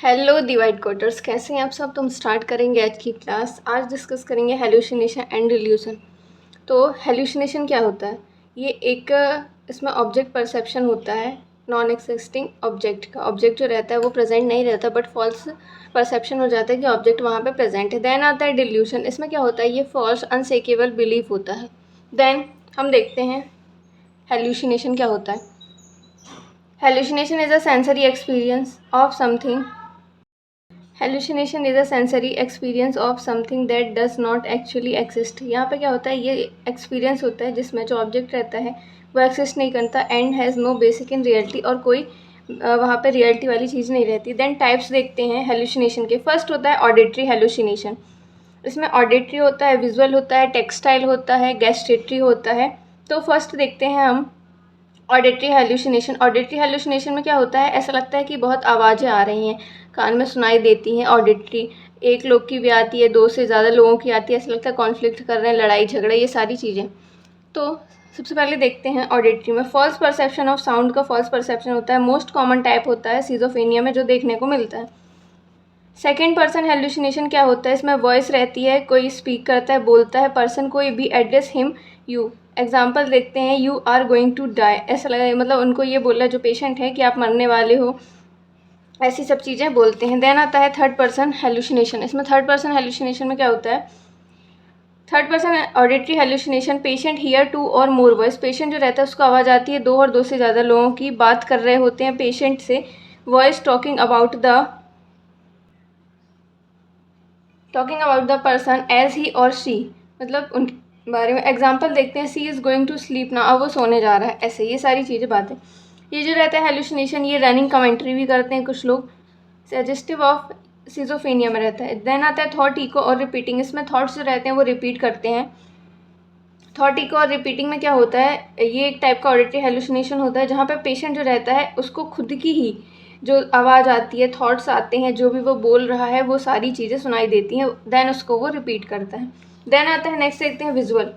Hello divide quarters, कैसे हैं आप सब। तुम स्टार्ट करेंगे आज की क्लास। आज डिस्कस करेंगे हेलुसिनेशन एंड डिल्यूशन। तो हेलुसिनेशन क्या होता है? ये एक इसमें ऑब्जेक्ट परसेप्शन होता है, नॉन एग्जिस्टिंग ऑब्जेक्ट का। ऑब्जेक्ट जो रहता है वो प्रेजेंट नहीं रहता, बट फॉल्स परसेप्शन हो जाता है कि ऑब्जेक्ट वहाँ पे प्रेजेंट है। देन आता है डिल्यूशन। इसमें क्या होता है, ये फॉल्स अनशेकेबल बिलीफ होता है। देन हम देखते हैं हेलुसिनेशन क्या होता है। Hallucination is a sensory experience of something. Hallucination is a sensory experience of something that does not actually exist. यहाँ पे क्या होता है, ये एक्सपीरियंस होता है जिसमें जो ऑब्जेक्ट रहता है वो एक्सिस्ट नहीं करता and has no basic in reality, और कोई वहाँ पे रियलिटी वाली चीज़ नहीं रहती। देन टाइप्स देखते हैं हेलुसिनेशन के। फर्स्ट होता है ऑडिटरी हेलुसिनेशन। इसमें ऑडिटरी होता है, विजुअल होता है, टेक्सटाइल होता है, गैस्ट्रेटरी होता है। तो फर्स्ट देखते हैं हम ऑडिटरी हेलुसिनेशन। ऑडिटरी हेलुसिनेशन में क्या होता है, ऐसा लगता है कि बहुत आवाज़ें आ रही हैं, कान में सुनाई देती हैं। ऑडिटरी एक लोग की भी आती है, दो से ज़्यादा लोगों की आती है, ऐसा लगता है कॉन्फ्लिक्ट कर रहे हैं, लड़ाई झगड़ा, ये सारी चीज़ें। तो सबसे पहले देखते हैं ऑडिटरी में। फॉल्स परसेप्शन ऑफ साउंड का फॉल्स परसेप्शन होता है, मोस्ट कॉमन टाइप होता है सिजोफ्रेनिया में जो देखने को मिलता है। सेकेंड पर्सन हेलुसिनेशन क्या होता है, इसमें वॉइस रहती है, कोई स्पीक करता है, बोलता है, पर्सन कोई भी, एड्रेस हिम यू। एग्जाम्पल देखते हैं, you are going to die, ऐसा लगा मतलब उनको ये बोल रहा है जो पेशेंट है कि आप मरने वाले हो, ऐसी सब चीज़ें बोलते हैं। देन आता है थर्ड पर्सन हेलुसिनेशन। इसमें थर्ड पर्सन हेलुसिनेशन में क्या होता है, third person auditory hallucination, patient hear two और मोर वॉइस। पेशेंट जो रहता है उसको आवाज़ आती है दो और दो से ज़्यादा लोगों की, बात कर रहे होते हैं पेशेंट से। Voice talking about the person as he और शी, मतलब उनके बारे में। एग्जाम्पल देखते हैं, she is going to sleep ना, अब वो सोने जा रहा है, ऐसे ये सारी चीज़ें बातें। ये जो रहता है हेलुसिनेशन, ये रनिंग कमेंट्री भी करते हैं कुछ लोग, सजेस्टिव ऑफ सिजोफ्रेनिया में रहता है। देन आता है थॉट इको और रिपीटिंग। इसमें थॉट्स जो रहते हैं वो रिपीट करते हैं। थॉट इको और रिपीटिंग में क्या होता है, ये एक टाइप का ऑडिटरी हेलुसिनेशन होता है जहाँ पे पेशेंट जो रहता है उसको खुद की ही जो आवाज़ आती है, थॉट्स आते हैं, जो भी वो बोल रहा है वो सारी चीज़ें सुनाई देती हैं, देन उसको वो रिपीट करता है। देन आता है नेक्स्ट देखते हैं विजुअल।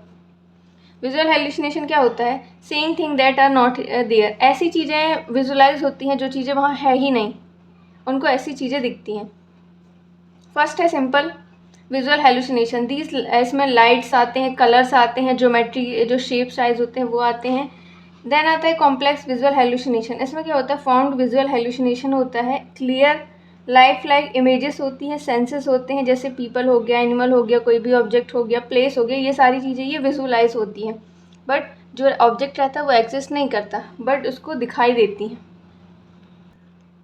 विजुअल हेलुसिनेशन क्या होता है, seeing thing that are not there. ऐसी चीज़ें विजुअलाइज होती हैं जो चीज़ें वहाँ है ही नहीं, उनको ऐसी चीज़ें दिखती हैं। फर्स्ट है सिंपल विजुअल हेलुसिनेशन, दीज, इसमें लाइट्स आते हैं, कलर्स आते हैं, ज्योमेट्री जो शेप साइज होते हैं वो आते हैं। देन आता है कॉम्प्लेक्स विजुअल हेलुसिनेशन। इसमें क्या होता है, फाउंड विजुअल हेलुसिनेशन होता है, क्लियर लाइफ लाइक इमेजेस होती हैं, सेंसेस होते हैं, जैसे पीपल हो गया, एनिमल हो गया, कोई भी ऑब्जेक्ट हो गया, प्लेस हो गया, ये सारी चीज़ें ये विजुअलाइज होती हैं। बट जो ऑब्जेक्ट रहता है वो एग्जिस्ट नहीं करता, बट उसको दिखाई देती हैं।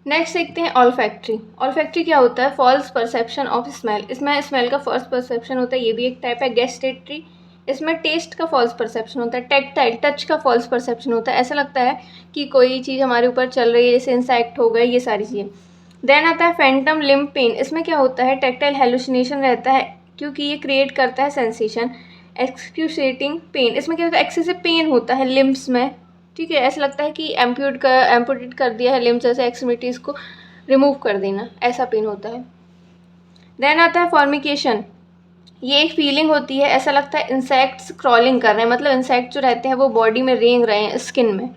नेक्स्ट देखते हैं ऑल्फैक्ट्री। ऑल्फैक्ट्री क्या होता है, फॉल्स परसेप्शन ऑफ स्मेल। इसमें स्मेल का फर्स्ट परसेप्शन होता है, ये भी एक टाइप है। गैस्ट्रेटरी, इसमें टेस्ट का फॉल्स परसेप्शन होता है। टेक्टाइल, टच का फॉल्स परसेप्शन होता है, ऐसा लगता है कि कोई चीज़ हमारे ऊपर चल रही है, जैसे इंसेक्ट हो गए, ये सारी चीज़ें। देन आता है फैंटम लिम्ब पेन। इसमें क्या होता है, टेक्टाइल हेलुसिनेशन रहता है क्योंकि ये क्रिएट करता है सेंसेशन। एक्सक्यूसेटिंग पेन, इसमें क्या होता है, एक्सेसिव पेन होता है लिम्ब्स में, ठीक है, ऐसा लगता है कि एम्पूटेट कर दिया है लिम्स, जैसे एक्सट्रीमिटीज़ को रिमूव कर देना, ऐसा पेन होता है। देन आता है फॉर्मिकेशन। ये एक फीलिंग होती है, ऐसा लगता है इंसेक्ट्स क्रॉलिंग कर रहे हैं, मतलब इंसेक्ट जो रहते हैं वो बॉडी में रेंग रहे हैं, स्किन में,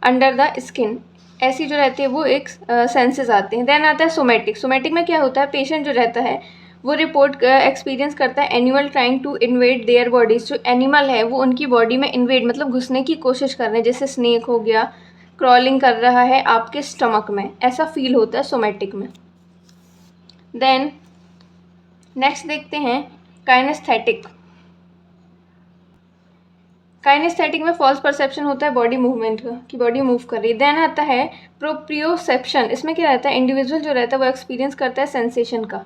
अंडर द स्किन, ऐसी जो रहती है वो एक सेंसेस आते हैं। देन आता है सोमेटिक। सोमेटिक में क्या होता है, पेशेंट जो रहता है वो रिपोर्ट एक्सपीरियंस करता है animal trying to invade their bodies. जो एनिमल है वो उनकी बॉडी में इन्वेड मतलब घुसने की कोशिश कर रहे हैं, जैसे स्नेक हो गया, क्रॉलिंग कर रहा है आपके स्टमक में, ऐसा फील होता है सोमेटिक में। देन नेक्स्ट देखते हैं काइनेस्थेटिक। काइनेस्थेटिक में फॉल्स परसेप्शन होता है बॉडी मूवमेंट का, कि बॉडी मूव कर रही है। देन आता है प्रोप्रियोसेप्शन। इसमें क्या रहता है, इंडिविजुअल जो रहता है वो एक्सपीरियंस करता है सेंसेशन का,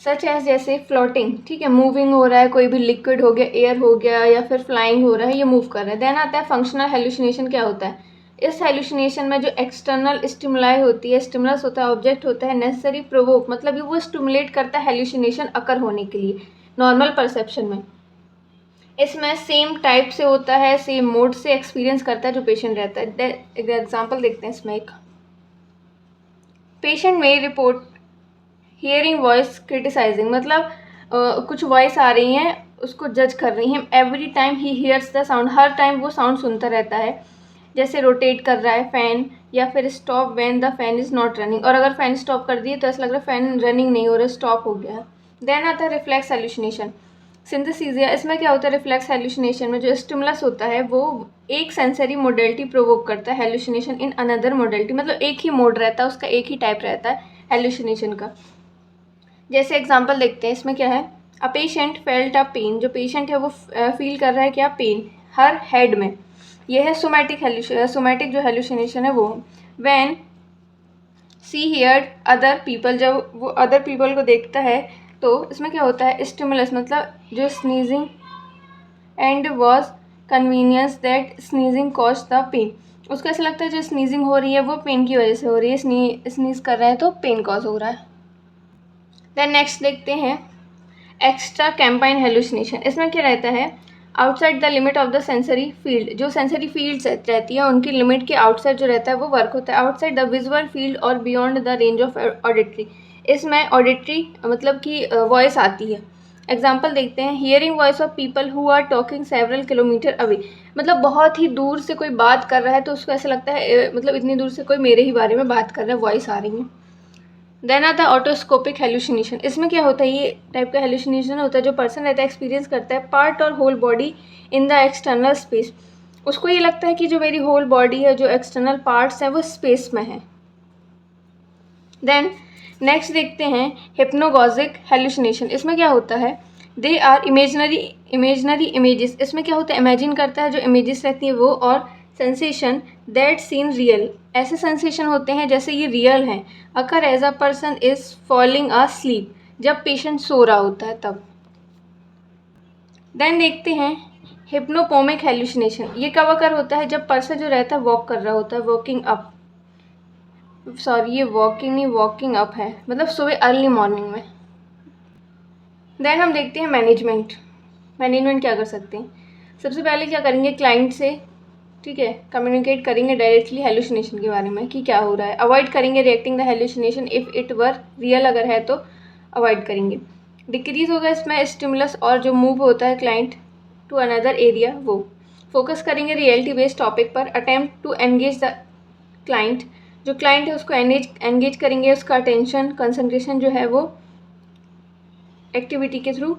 सच एज जैसे फ्लोटिंग, ठीक है, मूविंग हो रहा है, कोई भी लिक्विड हो गया, एयर हो गया, या फिर फ्लाइंग हो रहा है, ये मूव कर रहा है। देन आता है फंक्शनल हेलुसिनेशन। क्या होता है, इस हेलुसिनेशन में जो एक्सटर्नल स्टिमुलाई होती है, स्टिमुलस होता है, ऑब्जेक्ट होता है, नेसेसरी प्रोवोक, मतलब वो स्टिमुलेट करता है हेलुसिनेशन अकर होने के लिए नॉर्मल परसेप्शन में। इसमें सेम टाइप से होता है, सेम मोड से एक्सपीरियंस करता है जो पेशेंट रहता है। एग्जाम्पल देखते हैं इसमें एक, पेशेंट में रिपोर्ट हियरिंग वॉइस क्रिटिसाइजिंग, मतलब कुछ वॉइस आ रही हैं, उसको जज कर रही हैं। Every time he hears the sound, her time वो साउंड सुनता रहता है, जैसे रोटेट कर रहा है फैन, या फिर stop when the fan is not running, और अगर फैन स्टॉप कर दिए तो ऐसा लग रहा है फैन रनिंग नहीं हो रहा, स्टॉप हो गया है। देन आता है रिफ्लेक्स हेलुसिनेशन, सिंथेसिया। इसमें क्या होता है, रिफ्लेक्स हेलुसिनेशन में जो स्टिमुलस होता है वो एक सेंसरी मोडेलिटी प्रोवोक करता है हेलुसिनेशन इन अनदर मोडेलिटी, मतलब एक ही मोड रहता है उसका, एक ही टाइप रहता है हेलुसिनेशन का। जैसे एग्जांपल देखते हैं, इसमें क्या है, a patient felt a pain, जो पेशेंट है वो फील कर रहा है क्या, पेन हर हेड में, ये है सोमैटिक जो हेलुसिनेशन है वो। When she heard other people, जब वो अदर पीपल को देखता है तो इसमें क्या होता है, स्टिमुलस मतलब जो sneezing and was convenience that sneezing cause the pain, उसको ऐसा लगता है जो स्नीजिंग हो रही है वो पेन की वजह से हो रही है, स्नीज कर रहा है तो पेन कॉज हो रहा है। देन नेक्स्ट देखते हैं एक्स्ट्रा कैम्पाइन हेलुसिनेशन। इसमें क्या रहता है, outside the limit of the sensory field, जो सेंसरी फील्ड्स रहती है उनकी लिमिट के आउटसाइड जो रहता है वो वर्क होता है, आउटसाइड द विजुअल फील्ड और beyond the range of auditory. इसमें ऑडिटरी मतलब कि वॉइस आती है। एग्जाम्पल देखते हैं, hearing voice of people who are talking several kilometre away, मतलब बहुत ही दूर से कोई बात कर रहा है तो उसको ऐसा लगता है मतलब इतनी दूर से कोई मेरे ही बारे में बात कर रहा है, वॉइस आ रही है। देन आता है ऑटोस्कोपिक हेलुसिनेशन। इसमें क्या होता है, ये टाइप का हेलुसिनेशन होता है जो पर्सन रहता है एक्सपीरियंस करता है पार्ट और whole body in the external space, उसको ये लगता है कि जो मेरी होल बॉडी है, जो एक्सटर्नल पार्ट्स हैं वो स्पेस में है। देन नेक्स्ट देखते हैं हिप्नोगॉजिक हेलुसिनेशन। इसमें क्या होता है, दे आर इमेजनरी इमेजेस, इसमें क्या होता है, इमेजिन करता है जो इमेजेस रहती हैं वो, और सेंसेशन दैट सीन रियल, ऐसे सेंसेशन होते हैं जैसे ये रियल हैं, occur as a person is falling asleep, जब पेशेंट सो रहा होता है तब। देन देखते हैं हिप्नोपोमिक हेलुसिनेशन, ये कब अकर होता है, जब पर्सन जो रहता है वॉक कर रहा होता है, वॉकिंग अप, सॉरी ये वॉकिंग नहीं वॉकिंग अप है, मतलब सुबह अर्ली मॉर्निंग में। देन हम देखते हैं मैनेजमेंट क्या कर सकते हैं। सबसे पहले क्या करेंगे, क्लाइंट से ठीक है कम्युनिकेट करेंगे डायरेक्टली हेलुसिनेशन के बारे में कि क्या हो रहा है, अवॉइड करेंगे reacting the hallucination if it were real, अगर है तो अवॉइड करेंगे। डिक्रीज होगा इसमें स्टिमुलस और जो मूव होता है क्लाइंट टू अनदर एरिया वो। फोकस करेंगे रियलिटी बेस्ड टॉपिक पर, attempt to engage the client, जो क्लाइंट है उसको एंगेज करेंगे, उसका अटेंशन कंसंट्रेशन जो है वो एक्टिविटी के थ्रू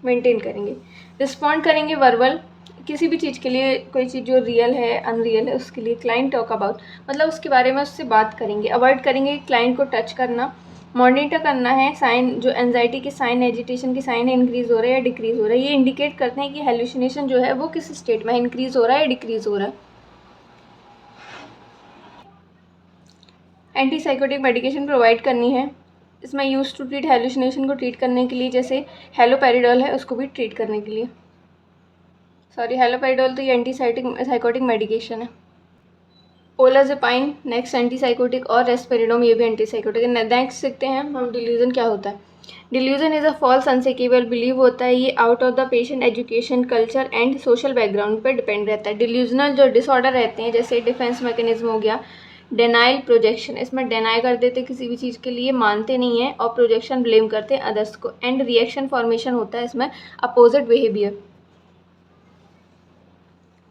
मेंटेन करेंगे। रिस्पॉन्ड करेंगे वर्बल, किसी भी चीज़ के लिए, कोई चीज़ जो रियल है अनरियल है उसके लिए क्लाइंट टॉक अबाउट, मतलब उसके बारे में उससे बात करेंगे। अवॉइड करेंगे क्लाइंट को टच करना। मॉनिटर करना है साइन, जो एंजाइटी के साइन, एजिटेशन के साइन है, इंक्रीज़ हो रहा है या डिक्रीज़ हो रहा है, ये इंडिकेट करते हैं कि हेलुसिनेशन जो है वो किस स्टेट में इंक्रीज़ हो रहा है या डिक्रीज़ हो रहा है। एंटीसाइकोटिक मेडिकेशन प्रोवाइड करनी है, इसमें यूज टू ट्रीट हेलुसिनेशन को ट्रीट करने के लिए, जैसे हेलोपेरिडोल है उसको भी ट्रीट करने के लिए, सॉरी हेलोपेरिडोल तो ये साइकोटिक मेडिकेशन है। ओलाज़ेपाइन नेक्स्ट एंटीसाइकोटिक, और रेस्पेरिडोम ये भी एंटीसाइकोटिक है। नेक्स्ट देखते हैं हम डिल्यूजन क्या होता है। Delusion is a false unshakeable believe होता है, ये out of the patient education culture and social background पर डिपेंड रहता है। डिल्यूजनल जो डिसऑर्डर रहते हैं जैसे डिफेंस मैकेनिज्म हो गया, डेनाइल प्रोजेक्शन, इसमें डेनाई कर देते किसी भी चीज़ के लिए, मानते नहीं है, और प्रोजेक्शन ब्लेम करते हैं अदर्स को, एंड रिएक्शन फॉर्मेशन होता है इसमें अपोजिट बिहेवियर।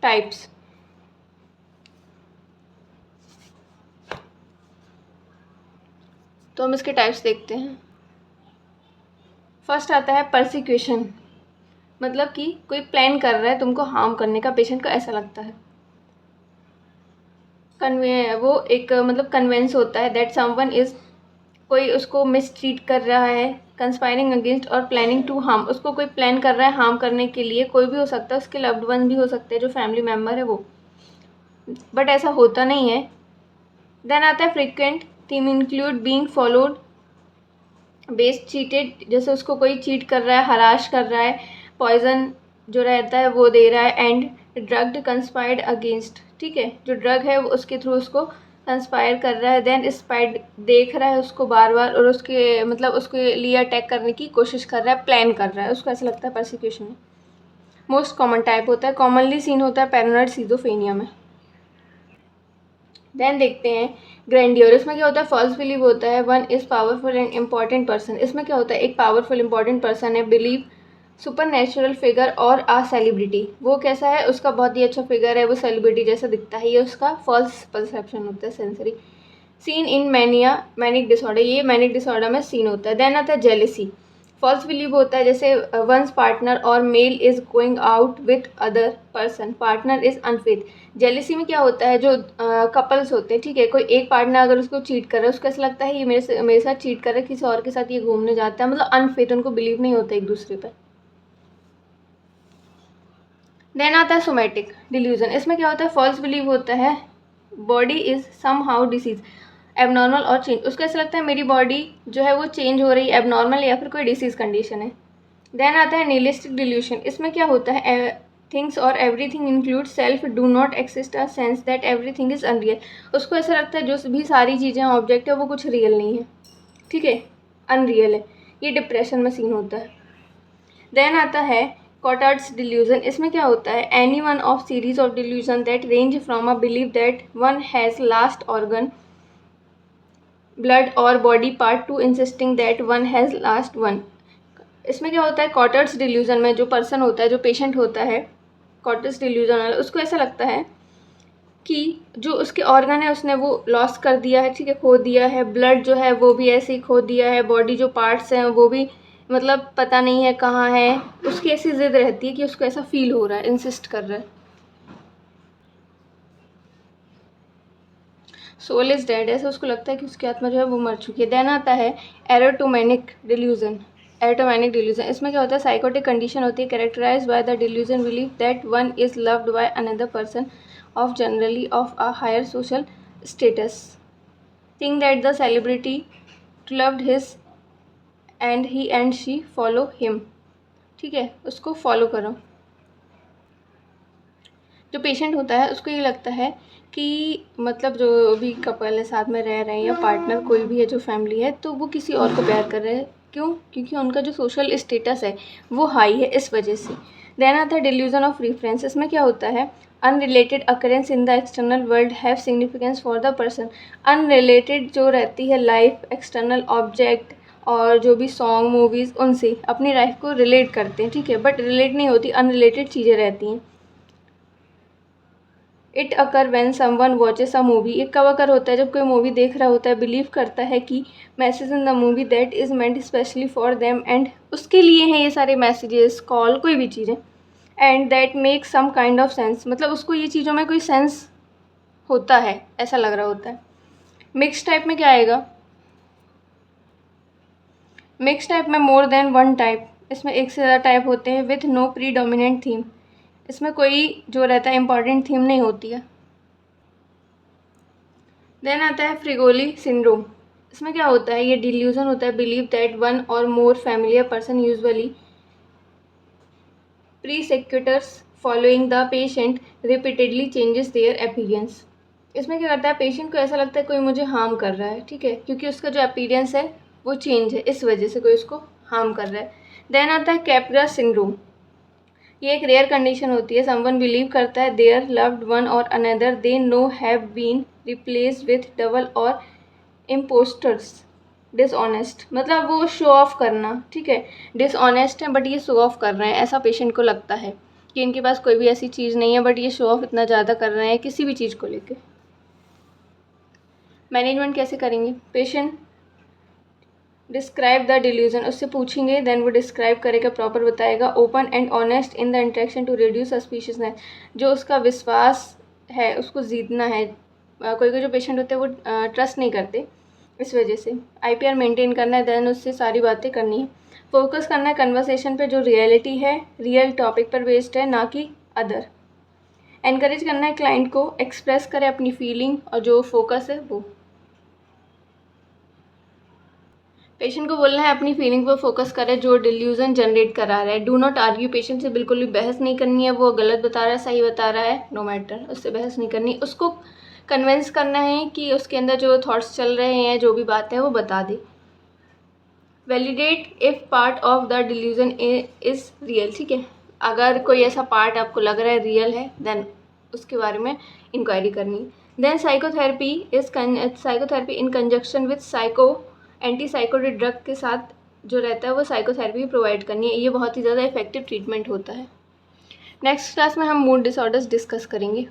टाइप्स, तो हम इसके टाइप्स देखते हैं। फर्स्ट आता है परसिक्यूशन, मतलब कि कोई प्लान कर रहा है तुमको हार्म करने का, पेशेंट को ऐसा लगता है। वो एक मतलब कन्वेंस होता है दैट समवन इज, कोई उसको मिसट्रीट कर रहा है, कंस्पायरिंग अगेंस्ट और प्लानिंग टू हार्म, उसको कोई प्लान कर रहा है हार्म करने के लिए, कोई भी हो सकता है, उसके लव्ड वन भी हो सकते हैं, जो फैमिली मेम्बर है वो, बट ऐसा होता नहीं है। देन आता है frequent theme include being followed base cheated, जैसे उसको कोई चीट कर रहा है, हराश कर रहा है, पॉइजन जो रहता है वो दे रहा है, एंड ड्रग्ड कंस्पायर्ड अगेंस्ट, ठीक है जो ड्रग है वो उसके थ्रू उसको कंस्पायर कर रहा है। देन स्पाइड देख रहा है उसको बार बार और उसके मतलब उसके लिए अटैक करने की कोशिश कर रहा है, प्लान कर रहा है, उसको ऐसा लगता है परसिक्यूशन में। मोस्ट कॉमन टाइप होता है, कॉमनली सीन होता है पैरानॉइड सिजोफ्रेनिया में। देन देखते हैं ग्रैंडियर, इसमें क्या होता है, फॉल्स बिलीव होता है, one is powerful and important person, इसमें क्या होता है एक पावरफुल इंपॉर्टेंट पर्सन है, बिलीव सुपर नेचुरल फिगर और आ सेलिब्रिटी, वो कैसा है, उसका बहुत ही अच्छा फिगर है, वो सेलिब्रिटी जैसा दिखता है, ये उसका फॉल्स परसेप्शन होता है sensory. Seen in mania, manic disorder, ये मैनिक डिसऑर्डर में सीन होता है। देन आता है जेलिसी, फॉल्स बिलीव होता है, जैसे वंस पार्टनर और male is going out with other person, partner is unfaith. Jealousy में क्या होता है, जो कपल्स होते हैं, ठीक है, कोई एक पार्टनर अगर उसको चीट कर रहा है, उसको ऐसा लगता है ये मेरे साथ चीट कर रहा है, किसी और के साथ ये घूमने जाता है, मतलब अनफेथ, उनको बिलीव नहीं होता एक दूसरे पर। देन आता है सोमैटिक डिल्यूजन, इसमें क्या होता है, फॉल्स बिलीव होता है, body is somehow disease, abnormal और चेंज, उसको ऐसा लगता है मेरी बॉडी जो है वो चेंज हो रही है, एबनॉर्मल या फिर कोई डिसीज कंडीशन है। देन आता है निहिलिस्टिक डिल्यूशन, इसमें क्या होता है, थिंग्स और everything include self do not exist a sense that everything is unreal, उसको ऐसा लगता है जो भी सारी चीज़ें ऑब्जेक्ट है वो कुछ रियल नहीं है, ठीक है, अनरियल है, ये डिप्रेशन में सीन होता है। देन आता है कॉटर्ड्स डिल्यूजन, इसमें क्या होता है, any one of series of delusion that range from a believe that one has lost organ blood और body part to insisting that one has lost one. इसमें क्या होता है, कॉटर्ड्स डिल्यूजन में जो पर्सन होता है, जो पेशेंट होता है कॉटर्ड्स डिल्यूजन वाला, उसको ऐसा लगता है कि जो उसके ऑर्गन है उसने वो लॉस कर दिया है, ठीक है, खो दिया है, ब्लड जो है वो भी ऐसे ही खो दिया है, बॉडी जो पार्ट्स हैं वो भी मतलब पता नहीं है कहाँ है, उसकी ऐसी जिद रहती है कि उसको ऐसा फील हो रहा है, इंसिस्ट कर रहा है। सोल इज डेड, ऐसा उसको लगता है कि उसकी आत्मा जो है वो मर चुकी है। देन आता है एरोटोमेनिक डिल्यूजन, एरोटोमेनिक डिल्यूजन, इसमें क्या होता है, साइकोटिक कंडीशन होती है characterise by the delusion believe that one is loved by another person of generally of a higher social status, think that the celebrity loved his and he and she follow him, ठीक है, उसको follow करो। जो patient होता है उसको ये लगता है कि मतलब जो भी कपल है साथ में रह रहे हैं या पार्टनर कोई भी है जो फैमिली है, तो वो किसी और को प्यार कर रहे हैं, क्यों, क्योंकि उनका जो सोशल स्टेटस है वो हाई है, इस वजह से। देन आता है डिल्यूजन ऑफ रेफरेंस, इसमें क्या होता है, unrelated occurrence in the external world have significance for the person, unrelated जो रहती है लाइफ, एक्सटर्नल ऑब्जेक्ट और जो भी सॉन्ग मूवीज़ उनसे अपनी लाइफ को रिलेट करते हैं, ठीक है, बट रिलेट नहीं होती, अनरिलेटेड चीज़ें रहती हैं। It occur when someone watches a movie, ये कब अकर होता है, जब कोई मूवी देख रहा होता है, बिलीव करता है कि message in the movie that is meant specially for them, and उसके लिए हैं ये सारे मैसेजेस, कॉल, कोई भी चीज़ें, and that make some kind of sense, मतलब उसको ये चीज़ों में कोई सेंस होता है, ऐसा लग रहा होता है। मिक्स टाइप में क्या आएगा, मिक्स टाइप में मोर देन वन टाइप, इसमें एक से ज़्यादा टाइप होते हैं, with no predominant theme, इसमें कोई जो रहता है इंपॉर्टेंट थीम नहीं होती है। देन आता है फ्रिगोली सिंड्रोम, इसमें क्या होता है, ये डिल्यूजन होता है, बिलीव दैट वन और more familiar person usually persecutors following the patient repeatedly changes their appearance, इसमें क्या करता है, पेशेंट को ऐसा लगता है कोई मुझे हार्म कर रहा है, ठीक है, क्योंकि उसका जो अपीयरेंस है वो चेंज है, इस वजह से कोई उसको हार्म कर रहा है। देन आता है कैप्रा सिंड्रोम, ये एक रेयर कंडीशन होती है, समवन बिलीव करता है देयर लव्ड वन और another they know have been replaced with double और इम्पोस्टर्स, डिसऑनेस्ट, मतलब वो शो ऑफ करना, ठीक है, डिसऑनेस्ट है बट ये शो ऑफ कर रहे हैं, ऐसा पेशेंट को लगता है कि इनके पास कोई भी ऐसी चीज़ नहीं है बट ये शो ऑफ इतना ज़्यादा कर रहे हैं किसी भी चीज़ को लेके। मैनेजमेंट कैसे करेंगे, पेशेंट डिस्क्राइब द डिल्यूजन, उससे पूछेंगे, देन वो डिस्क्राइब करेगा, प्रॉपर बताएगा, open and honest in the interaction to reduce suspiciousness, जो उसका विश्वास है उसको जीतना है, कोई कोई जो पेशेंट होते हैं वो ट्रस्ट नहीं करते, इस वजह से आईपीआर मेंटेन करना है, देन उससे सारी बातें करनी है, फोकस करना है कन्वर्सेशन पे जो रियलिटी है, रियल टॉपिक पर बेस्ड है, ना कि अदर, एनकरेज करना है क्लाइंट को एक्सप्रेस करे अपनी फीलिंग और जो फोकस है वो, पेशेंट को बोलना है अपनी फीलिंग पर फोकस करे जो डिल्यूजन जनरेट करा रहा है, डू नॉट आर्ग्यू, पेशेंट से बिल्कुल भी बहस नहीं करनी है, वो गलत बता रहा है सही बता रहा है, नो मैटर, उससे बहस नहीं करनी, उसको कन्विंस करना है कि उसके अंदर जो थॉट्स चल रहे हैं जो भी बात है वो बता दे। Validate if part of the delusion is real, ठीक है, अगर कोई ऐसा पार्ट आपको लग रहा है रियल है देन उसके बारे में इंक्वायरी करनी। Then psychotherapy in conjunction with psycho antipsychotic drug के साथ जो रहता है वो साइकोथेरेपी प्रोवाइड करनी है। ये बहुत ही ज़्यादा इफेक्टिव ट्रीटमेंट होता है। नेक्स्ट क्लास में हम मूड डिसऑर्डर्स डिस्कस करेंगे।